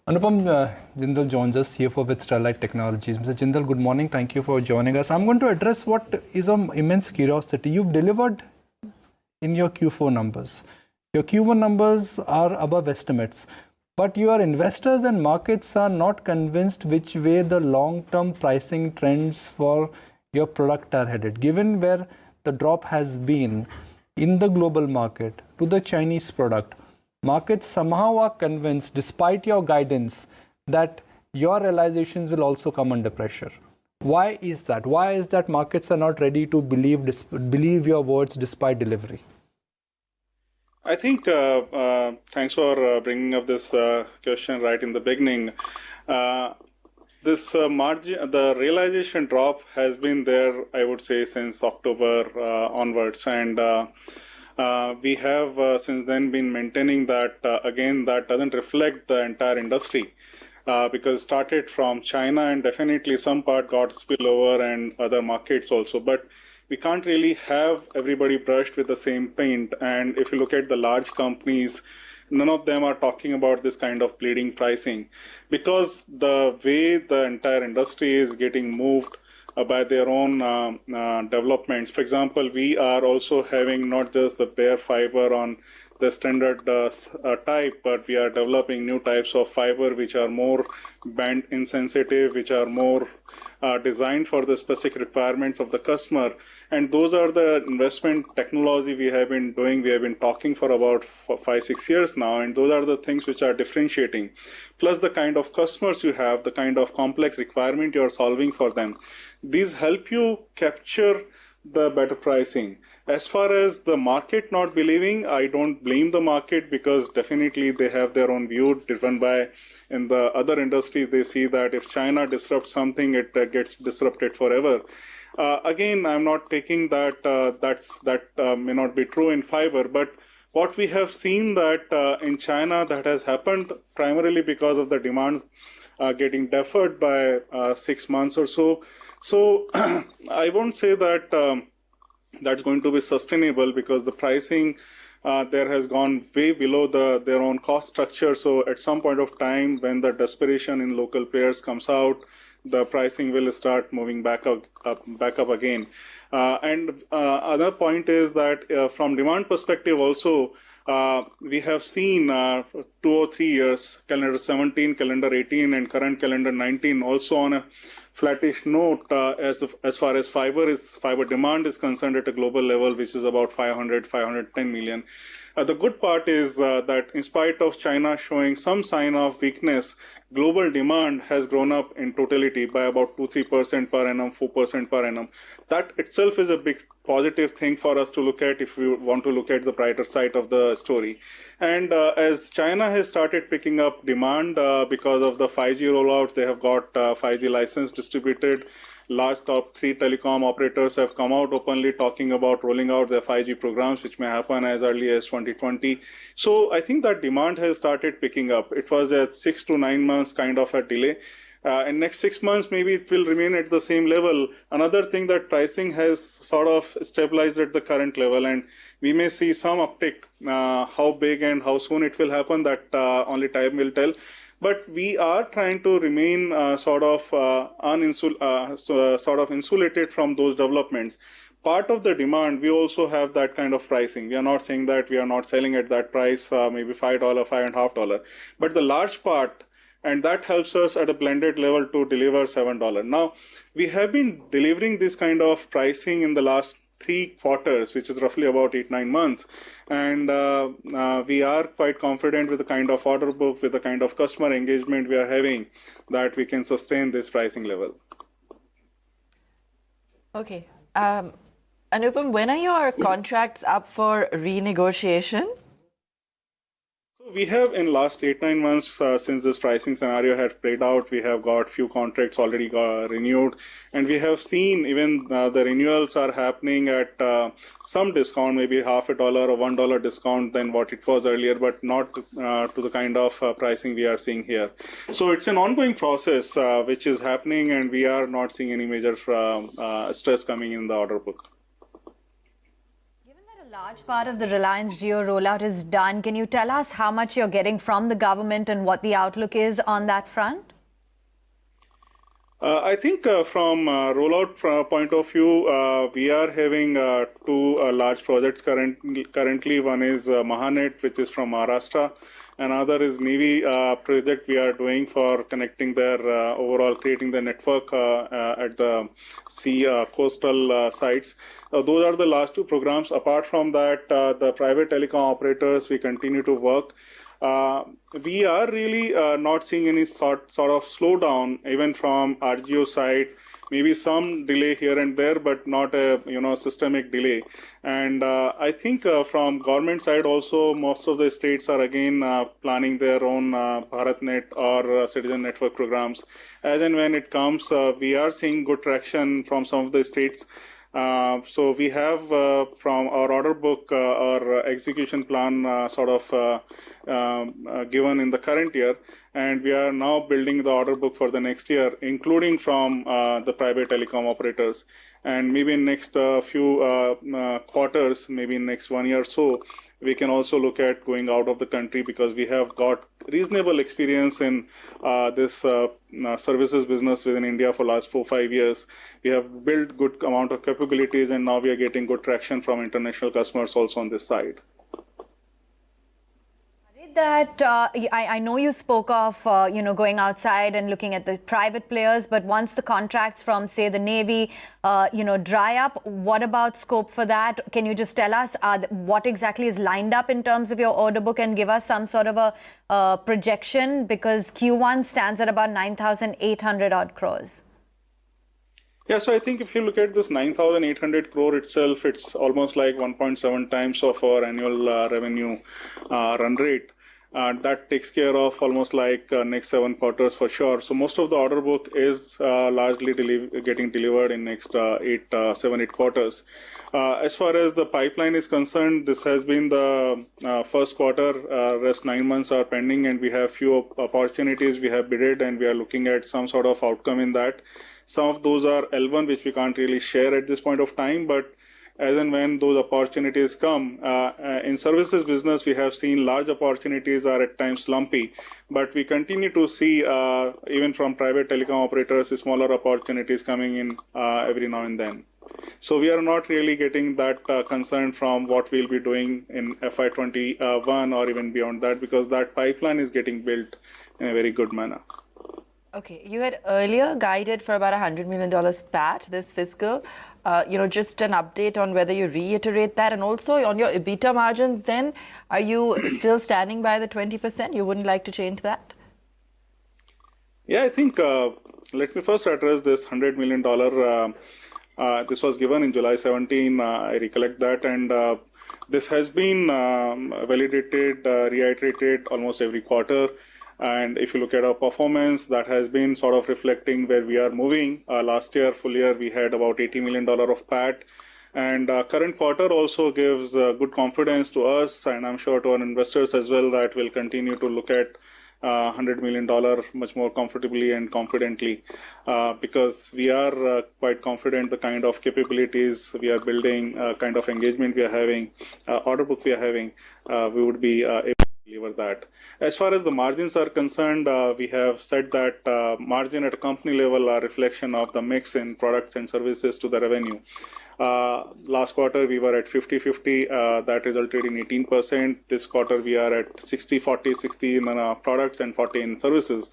Anupam Jindal joins us, CFO with Sterlite Technologies. Mr. Jindal, good morning. Thank you for joining us. I'm going to address what is of immense curiosity. You've delivered in your Q4 numbers. Your Q1 numbers are above estimates, but your investors and markets are not convinced which way the long-term pricing trends for your product are headed. Given where the drop has been in the global market to the Chinese product, markets somehow are convinced, despite your guidance, that your realizations will also come under pressure. Why is that? Why is that markets are not ready to believe your words despite delivery? I think, thanks for bringing up this question right in the beginning. This margin, the realization drop has been there, I would say, since October onwards. And we have since then been maintaining that, again, that doesn't reflect the entire industry. Because it started from China and definitely some part got spillover and other markets also. But we can't really have everybody brushed with the same paint. And if you look at the large companies, none of them are talking about this kind of bleeding pricing, because the way the entire industry is getting moved by their own developments. For example, we are also having not just the bare fiber on the standard type, but we are developing new types of fiber which are more band insensitive, which are more designed for the specific requirements of the customer. And those are the investment technology we have been doing. We have been talking for about 5-6 years now, and those are the things which are differentiating. Plus the kind of customers you have, the kind of complex requirement you are solving for them. These help you capture the better pricing. As far as the market not believing, I don't blame the market, because definitely they have their own view driven by, in the other industries, they see that if China disrupts something, it gets disrupted forever. Again, I'm not taking that that may not be true in fiber, but what we have seen that in China, that has happened primarily because of the demand getting deferred by 6 months or so. So I won't say that that's going to be sustainable, because the pricing there has gone way below their own cost structure. So at some point of time, when the desperation in local players comes out, the pricing will start moving back up again. And other point is that from demand perspective also, we have seen 2 or 3 years, calendar 17, calendar 18, and current calendar 19, also on a flattish note as far as fiber demand is concerned at a global level, which is about 510 million. The good part is that in spite of China showing some sign of weakness, global demand has grown up in totality by about 2-3% per annum, 4% per annum. That itself is a big positive thing for us to look at if we want to look at the brighter side of the story. And as China has started picking up demand because of the 5G rollout, they have got 5G license distributed. Large top 3 telecom operators have come out openly talking about rolling out their 5G programs, which may happen as early as 2020. So I think that demand has started picking up. It was a 6 to 9 months kind of a delay. In next 6 months, maybe it will remain at the same level. Another thing, that pricing has sort of stabilized at the current level, and we may see some uptick. How big and how soon it will happen, that only time will tell. But we are trying to remain sort of insulated from those developments. Part of the demand, we also have that kind of pricing. We are not saying that we are not selling at that price, maybe $5, $5.50. But the large part, and that helps us at a blended level to deliver $7. Now, we have been delivering this kind of pricing in the last 3 quarters, which is roughly about 8-9 months. And we are quite confident with the kind of order book, with the kind of customer engagement we are having, that we can sustain this pricing level. Okay. Anupam, when are your contracts up for renegotiation? So we have, in last 8-9 months, since this pricing scenario had played out, we have got few contracts already renewed, and we have seen even the renewals are happening at some discount, maybe $0.50 or $1 discount than what it was earlier, but not to the kind of pricing we are seeing here. So it's an ongoing process which is happening, and we are not seeing any major stress coming in the order book. Given that a A large part of the Reliance Jio rollout is done. Can you tell us how much you're getting from the government and what the outlook is on that front? I think from rollout point of view, we are having two large projects currently. One is Mahanet, which is from Maharashtra. Another is Navy project we are doing for connecting their overall, creating the network at the sea coastal sites. Those are the last two programs. Apart from that, the private telecom operators, we continue to work. We are really not seeing any sort of slowdown even from RGO side. Maybe some delay here and there, but not a systemic delay. And I think from government side also, most of the states are again planning their own BharatNet or citizen network programs. As and when it comes, we are seeing good traction from some of the states. So we have from our order book our execution plan given in the current year, and we are now building the order book for the next year, including from the private telecom operators. And maybe in next few quarters, maybe in next 1 year or so, we can also look at going out of the country, because we have got reasonable experience in this services business within India for last 4-5 years. We have built good amount of capabilities, and now we are getting good traction from international customers also on this side. That I know you spoke of going outside and looking at the private players, but once the contracts from, say, the Navy dry up, what about scope for that? Can you just tell us what exactly is lined up in terms of your order book and give us some sort of a projection, because Q1 stands at about 9,800 odd crores. Yeah, so I think if you look at this 9,800 crore itself, it's almost like 1.7 times of our annual revenue run rate. That takes care of almost like next 7 quarters for sure. So most of the order book is largely getting delivered in next 7-8 quarters. As far as the pipeline is concerned, this has been the first quarter. Rest 9 months are pending, and we have few opportunities we have bidded, and we are looking at some sort of outcome in that. Some of those are L1, which we can't really share at this point of time, but as and when those opportunities come, in services business, we have seen large opportunities are at times lumpy, but we continue to see, even from private telecom operators, smaller opportunities coming in every now and then. So we are not really getting that concern from what we'll be doing in FY21 or even beyond that, because that pipeline is getting built in a very good manner. Okay, you had earlier guided for about $100 million PAT this fiscal. Just an update on whether you reiterate that, and also on your EBITDA margins then, are you still standing by the 20%? You wouldn't like to change that? Yeah, I think, let me first address this $100 million. This was given in July 17, I recollect that, and this has been validated, reiterated almost every quarter. And if you look at our performance, that has been sort of reflecting where we are moving. Last year, full year, we had about $80 million of PAT. And current quarter also gives good confidence to us, and I'm sure to our investors as well, that we'll continue to look at $100 million much more comfortably and confidently, because we are quite confident the kind of capabilities we are building, kind of engagement we are having, order book we are having, we would be able deliver that. As far as the margins are concerned, we have said that margin at a company level are a reflection of the mix in products and services to the revenue. Last quarter, we were at 50-50. That resulted in 18%. This quarter, we are at 60-40, 60 in products and 40 in services.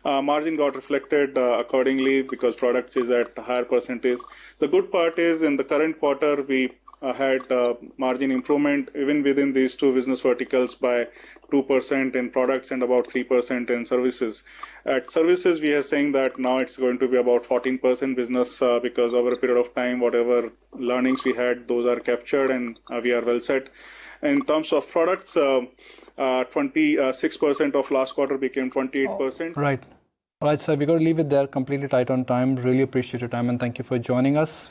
Margin got reflected accordingly because products is at a higher percentage. The good part is in the current quarter, we had margin improvement even within these two business verticals by 2% in products and about 3% in services. At services, we are saying that now it's going to be about 14% business because over a period of time, whatever learnings we had, those are captured and we are well set. In terms of products, 26% of last quarter became 28%. Right. All right, so we're going to leave it there, completely tight on time. Really appreciate your time and thank you for joining us.